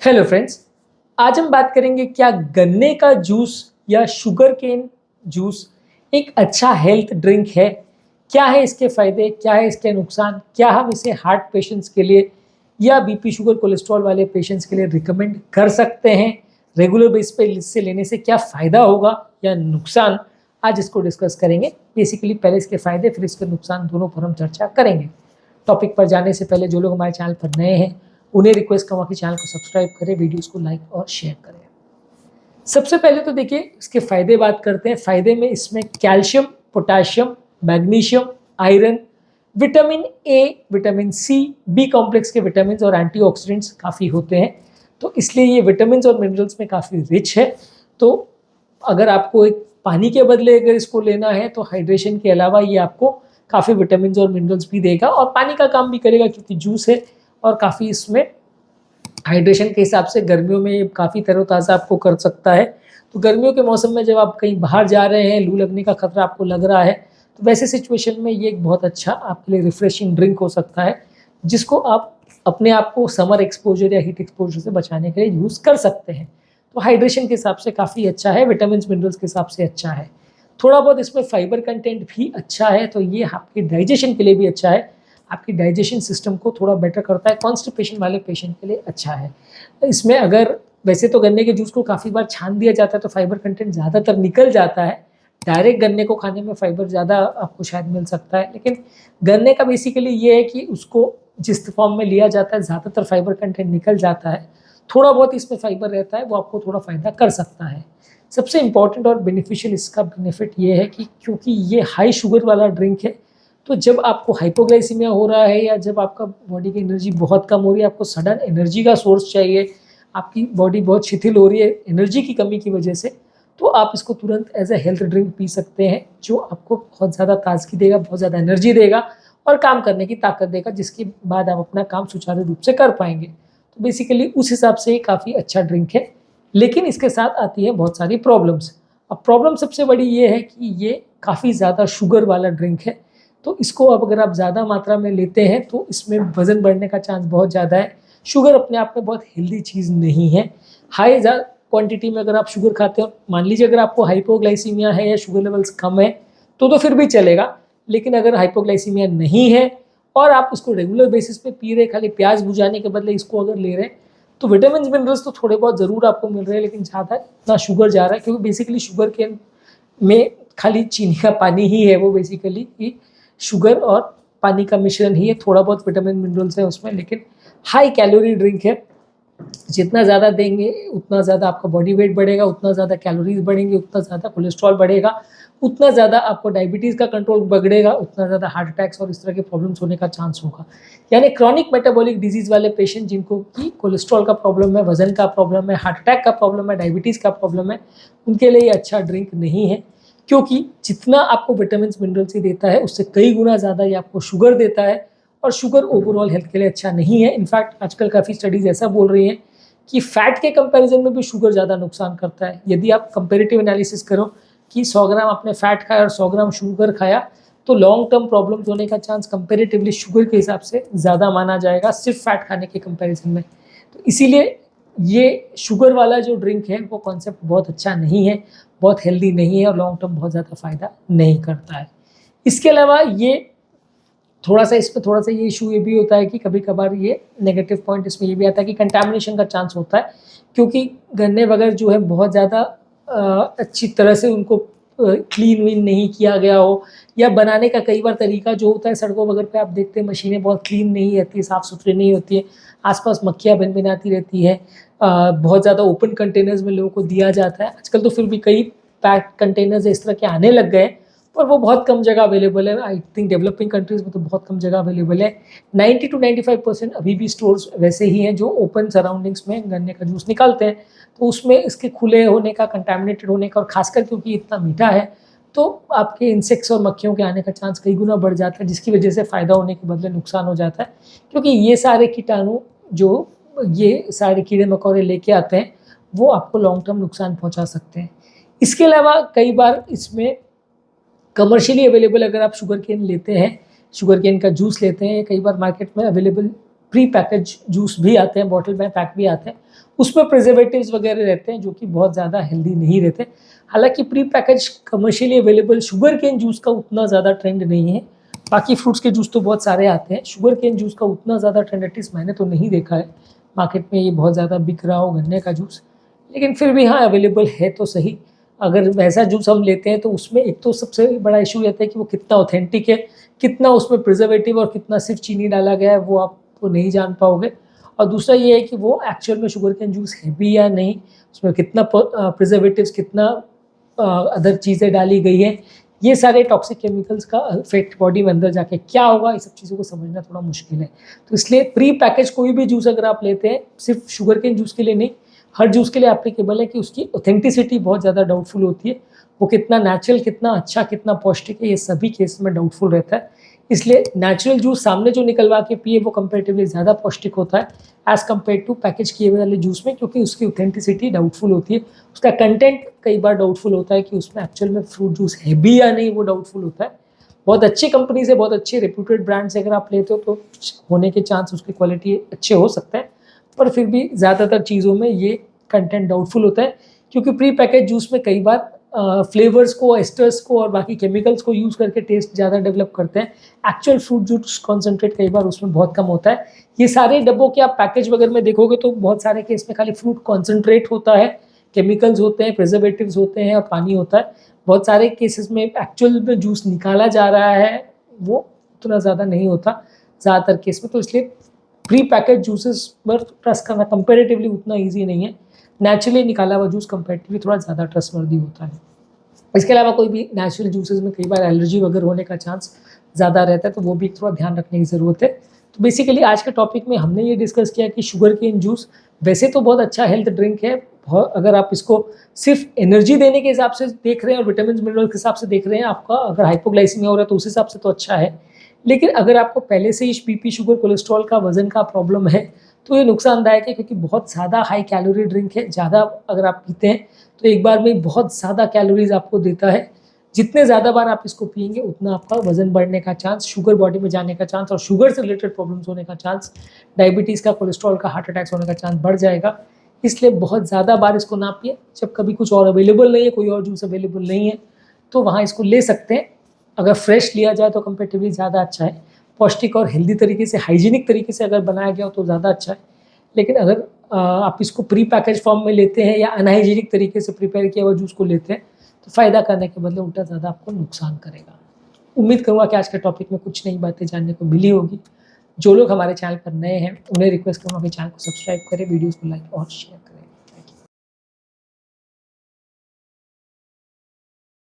Hello friends, आज हम बात करेंगे क्या गन्ने का जूस या शुगर केन जूस एक अच्छा हेल्थ ड्रिंक है। क्या है इसके फ़ायदे, क्या है इसके नुकसान, क्या हम इसे हार्ट पेशेंट्स के लिए या बीपी शुगर कोलेस्ट्रॉल वाले पेशेंट्स के लिए रिकमेंड कर सकते हैं। रेगुलर बेस पे इससे लेने से क्या फ़ायदा होगा या नुकसान, आज इसको डिस्कस करेंगे। बेसिकली पहले इसके फ़ायदे फिर इसके नुकसान दोनों पर हम चर्चा करेंगे। टॉपिक पर जाने से पहले जो लोग हमारे चैनल पर नए हैं उन्हें रिक्वेस्ट करूँगा कि चैनल को सब्सक्राइब करें, वीडियोस को लाइक और शेयर करें। सबसे पहले तो देखिए इसके फ़ायदे बात करते हैं। फ़ायदे में इसमें calcium, potassium, magnesium, iron, vitamin A, vitamin C, B complex के विटामिन और एंटीऑक्सीडेंट्स काफ़ी होते हैं, तो इसलिए ये विटामिन और मिनरल्स में काफ़ी रिच है। तो अगर आपको एक पानी के बदले अगर इसको लेना है तो हाइड्रेशन के अलावा ये आपको काफ़ी विटामिन और मिनरल्स भी देगा और पानी का काम भी करेगा क्योंकि जूस है और काफ़ी इसमें हाइड्रेशन के हिसाब से गर्मियों में काफ़ी तरोताज़ा आपको कर सकता है। तो गर्मियों के मौसम में जब आप कहीं बाहर जा रहे हैं, लू लगने का खतरा आपको लग रहा है, तो वैसे सिचुएशन में ये एक बहुत अच्छा आपके लिए रिफ्रेशिंग ड्रिंक हो सकता है, जिसको आप अपने आप को समर एक्सपोजर या हीट एक्सपोजर से बचाने के लिए यूज़ कर सकते हैं। तो हाइड्रेशन के हिसाब से काफ़ी अच्छा है, विटामिन मिनरल्स के हिसाब से अच्छा है। थोड़ा बहुत इसमें फाइबर कंटेंट भी अच्छा है, तो ये आपके डाइजेशन के लिए भी अच्छा है, आपकी डाइजेशन सिस्टम को थोड़ा बेटर करता है। कॉन्स्टिपेशन वाले पेशेंट के लिए अच्छा है। इसमें अगर वैसे तो गन्ने के जूस को काफ़ी बार छान दिया जाता है तो फाइबर कंटेंट ज़्यादातर निकल जाता है। डायरेक्ट गन्ने को खाने में फाइबर ज़्यादा आपको शायद मिल सकता है, लेकिन गन्ने का बेसिकली ये है कि उसको जिस फॉर्म में लिया जाता है ज़्यादातर फाइबर कंटेंट निकल जाता है। थोड़ा बहुत इसमें फाइबर रहता है, वो आपको थोड़ा फ़ायदा कर सकता है। सबसे इम्पॉर्टेंट और बेनिफिशियल इसका बेनिफिट ये है कि क्योंकि ये हाई शुगर वाला ड्रिंक है, तो जब आपको हाइपोग्लाइसीमिया हो रहा है या जब आपका बॉडी की एनर्जी बहुत कम हो रही है, आपको सडन एनर्जी का सोर्स चाहिए, आपकी बॉडी बहुत शिथिल हो रही है एनर्जी की कमी की वजह से, तो आप इसको तुरंत एज ए हेल्थ ड्रिंक पी सकते हैं, जो आपको बहुत ज़्यादा ताजगी देगा, बहुत ज़्यादा एनर्जी देगा और काम करने की ताकत देगा, जिसके बाद आप अपना काम सुचारू रूप से कर पाएंगे। तो बेसिकली उस हिसाब से ये काफ़ी अच्छा ड्रिंक है, लेकिन इसके साथ आती है बहुत सारी प्रॉब्लम्स। अब प्रॉब्लम सबसे बड़ी ये है कि ये काफ़ी ज़्यादा शुगर वाला ड्रिंक है, तो इसको अब अगर आप ज़्यादा मात्रा में लेते हैं तो इसमें वज़न बढ़ने का चांस बहुत ज़्यादा है। शुगर अपने आप में बहुत हेल्दी चीज़ नहीं है। हाई क्वांटिटी में अगर आप शुगर खाते हो, मान लीजिए अगर आपको हाइपोग्लाइसीमिया है या शुगर लेवल्स कम है तो फिर भी चलेगा, लेकिन अगर हाइपोग्लाइसीमिया नहीं है और आप इसको रेगुलर बेसिस पे पी रहे, खाली प्याज बुझाने के बदले इसको अगर ले रहे हैं, तो विटामिन मिनरल्स तो थोड़े बहुत ज़रूर आपको मिल रहे हैं, लेकिन ज़्यादा इतना शुगर जा रहा है क्योंकि बेसिकली शुगर केन में खाली चीनी का पानी ही है, वो बेसिकली शुगर और पानी का मिश्रण ही है। थोड़ा बहुत विटामिन मिनरल्स है उसमें, लेकिन हाई कैलोरी ड्रिंक है। जितना ज़्यादा देंगे उतना ज़्यादा आपका बॉडी वेट बढ़ेगा, उतना ज़्यादा कैलोरीज बढ़ेंगे, उतना ज़्यादा कोलेस्ट्रॉल बढ़ेगा, उतना ज़्यादा आपको डायबिटीज़ का कंट्रोल बिगड़ेगा, उतना ज़्यादा हार्ट अटैक्स और इस तरह के प्रॉब्लम्स होने का चांस होगा। यानी क्रॉनिक मेटाबॉलिक डिजीज़ वाले पेशेंट जिनको कि कोलेस्ट्रॉल का प्रॉब्लम है, वजन का प्रॉब्लम है, हार्ट अटैक का प्रॉब्लम है, डायबिटीज़ का प्रॉब्लम है, उनके लिए ये अच्छा ड्रिंक नहीं है, क्योंकि जितना आपको विटामिन मिनरल्स ही देता है उससे कई गुना ज़्यादा ये आपको शुगर देता है और शुगर ओवरऑल हेल्थ के लिए अच्छा नहीं है। इनफैक्ट आजकल काफ़ी स्टडीज़ ऐसा बोल रही हैं कि फैट के कंपैरिजन में भी शुगर ज़्यादा नुकसान करता है। यदि आप कंपैरेटिव एनालिसिस करो कि 100 ग्राम आपने फैट खाया और 100 ग्राम शुगर खाया, तो लॉन्ग टर्म प्रॉब्लम्स होने का चांस कंपैरेटिवली शुगर के हिसाब से ज़्यादा माना जाएगा सिर्फ फैट खाने के कंपैरिजन में। तो इसीलिए ये शुगर वाला जो ड्रिंक है वो कॉन्सेप्ट बहुत अच्छा नहीं है, बहुत हेल्दी नहीं है और लॉन्ग टर्म बहुत ज़्यादा फ़ायदा नहीं करता है। इसके अलावा ये थोड़ा सा ये इशू ये भी होता है कि कभी कभार ये नेगेटिव पॉइंट इसमें ये भी आता है कि कंटामिनेशन का चांस होता है, क्योंकि गन्ने वगैरह जो है बहुत ज़्यादा अच्छी तरह से उनको क्लीन वीन नहीं किया गया हो, या बनाने का कई बार तरीका जो होता है, सड़कों वगैरह पे आप देखते हैं मशीनें बहुत क्लीन नहीं रहती है, साफ़ सुथरी नहीं होती है, आसपास मक्खियाँ भिनभिनाती रहती है, बहुत ज़्यादा ओपन कंटेनर्स में लोगों को दिया जाता है। आजकल तो फिर भी कई पैक कंटेनर्स इस तरह के आने लग गए हैं, पर वो बहुत कम जगह अवेलेबल है। आई थिंक डेवलपिंग कंट्रीज़ में तो बहुत कम जगह अवेलेबल है। 90 to 95% अभी भी स्टोर्स वैसे ही हैं जो ओपन सराउंडिंग्स में गन्ने का जूस निकालते हैं, तो उसमें इसके खुले होने का, कंटामिनेटेड होने का और खासकर क्योंकि इतना मीठा है तो आपके इंसेक्ट्स और मक्खियों के आने का चांस कई गुना बढ़ जाता है, जिसकी वजह से फ़ायदा होने के बदले नुकसान हो जाता है, क्योंकि ये सारे कीटाणु जो ये सारे कीड़े मकोड़े लेके आते हैं वो आपको लॉन्ग टर्म नुकसान पहुँचा सकते हैं। इसके अलावा कई बार इसमें कमर्शियली अवेलेबल अगर आप शुगर केन लेते हैं, शुगर केन का जूस लेते हैं, कई बार मार्केट में अवेलेबल प्री पैकेज जूस भी आते हैं, बॉटल में पैक भी आते हैं, उसमें प्रिजर्वेटिव्स वगैरह रहते हैं जो कि बहुत ज़्यादा हेल्दी नहीं रहते। हालांकि pre package commercially available sugar cane juice का उतना ज़्यादा ट्रेंड नहीं है। बाकी फ्रूट्स के जूस तो बहुत सारे आते हैं, शुगर केन जूस का उतना ज़्यादा ट्रेंड एटलीस्ट मैंने तो नहीं देखा है मार्केट में ये बहुत ज़्यादा बिक रहा हो गन्ने का जूस। लेकिन फिर भी हाँ, अवेलेबल है तो सही। अगर वैसा जूस हम लेते हैं तो उसमें एक तो सबसे बड़ा इशू रहता है कि वो कितना ऑथेंटिक है, कितना उसमें प्रिजर्वेटिव और कितना सिर्फ चीनी डाला गया है वो आप वो नहीं जान पाओगे। और दूसरा ये है कि वो एक्चुअल में शुगर केन जूस है भी या नहीं, उसमें कितना प्रिजर्वेटिव्स, कितना अदर चीज़ें डाली गई है, ये सारे टॉक्सिक केमिकल्स का इफेक्ट बॉडी में अंदर जाके क्या होगा, ये सब चीज़ों को समझना थोड़ा मुश्किल है। तो इसलिए प्री पैकेज कोई भी जूस अगर आप लेते हैं, सिर्फ शुगर केन जूस के लिए नहीं, हर जूस के लिए एप्लीकेबल है कि उसकी ऑथेंटिसिटी बहुत ज़्यादा डाउटफुल होती है। वो कितना नेचुरल, कितना अच्छा, कितना पौष्टिक है, ये सभी केस में डाउटफुल रहता है। इसलिए नेचुरल जूस सामने जो निकलवा के पिए वो कंपेरेटिवली ज़्यादा पौष्टिक होता है एज़ कम्पेयर टू पैकेज किए हुए वाले जूस में, क्योंकि उसकी ऑथेंटिसिटी डाउटफुल होती है। उसका कंटेंट कई बार डाउटफुल होता है कि उसमें एक्चुअल में फ्रूट जूस है भी या नहीं, वो डाउटफुल होता है। बहुत अच्छी कंपनी से, बहुत अच्छे रेप्यूटेड ब्रांड से अगर आप लेते हो तो होने के चांस, उसकी क्वालिटी अच्छे हो सकते हैं, पर फिर भी ज़्यादातर चीज़ों में ये कंटेंट डाउटफुल होता है, क्योंकि प्री पैकेज जूस में कई बार फ्लेवर्स को, एस्टर्स को और बाकी केमिकल्स को यूज़ करके टेस्ट ज़्यादा डेवलप करते हैं। एक्चुअल फ्रूट जूस कॉन्सेंट्रेट कई बार उसमें बहुत कम होता है। ये सारे डब्बों के आप पैकेज वगैरह में देखोगे तो बहुत सारे केस में खाली फ्रूट कॉन्सेंट्रेट होता है, केमिकल्स होते हैं, प्रिजर्वेटिव्स होते हैं और पानी होता है। बहुत सारे केसेस में एक्चुअल में जूस निकाला जा रहा है वो उतना ज़्यादा नहीं होता ज़्यादातर केस में। तो इसलिए प्री पैकेज जूसेस पर ट्रस्ट करना कंपेरेटिवली उतना ईजी नहीं है। नेचुरली निकाला हुआ जूस कंपेरेटिवली थोड़ा ज़्यादा ट्रस्टवर्दी होता है। इसके अलावा कोई भी नेचुरल जूसेस में कई बार एलर्जी वगैरह होने का चांस ज़्यादा रहता है, तो वो भी थोड़ा ध्यान रखने की ज़रूरत है। तो बेसिकली आज के टॉपिक में हमने ये डिस्कस किया कि शुगर केन जूस वैसे तो बहुत अच्छा हेल्थ ड्रिंक है, अगर आप इसको सिर्फ एनर्जी देने के हिसाब से देख रहे हैं और विटामिन मिनरल के हिसाब से देख रहे हैं, आपका अगर हाइपोग्लाइसीमिया हो रहा है तो उस हिसाब से तो अच्छा है। लेकिन अगर आपको पहले से ही बीपी, शुगर, कोलेस्ट्रॉल का, वजन का प्रॉब्लम है तो ये नुकसानदायक है, क्योंकि बहुत ज़्यादा हाई कैलोरी ड्रिंक है। ज़्यादा अगर आप पीते हैं तो एक बार में बहुत ज़्यादा कैलोरीज आपको देता है। जितने ज़्यादा बार आप इसको पिएंगे उतना आपका वजन बढ़ने का चांस, शुगर बॉडी में जाने का चांस और शुगर से रिलेटेड प्रॉब्लम्स होने का चांस, डायबिटीज़ का, कोलेस्ट्रॉल का, हार्ट अटैक्स होने का चांस बढ़ जाएगा। इसलिए बहुत ज़्यादा बार इसको ना पिए। जब कभी कुछ और अवेलेबल नहीं है, कोई और जूस अवेलेबल नहीं है, तो वहाँ इसको ले सकते हैं। अगर फ्रेश लिया जाए तो कंपेरेटिवली ज़्यादा अच्छा है। पौष्टिक और हेल्दी तरीके से, हाइजीनिक तरीके से अगर बनाया गया हो तो ज़्यादा अच्छा है। लेकिन अगर आप इसको प्री पैकेज फॉर्म में लेते हैं या अनहाइजीनिक तरीके से प्रिपेयर किया हुआ जूस को लेते हैं तो फ़ायदा करने के बदले उल्टा ज़्यादा आपको नुकसान करेगा। उम्मीद करूँगा कि आज के टॉपिक में कुछ नई बातें जानने को मिली होगी। जो लोग हमारे चैनल पर नए हैं उन्हें रिक्वेस्ट करूँगा कि चैनल को सब्सक्राइब करें, वीडियोज़ को लाइक और शेयर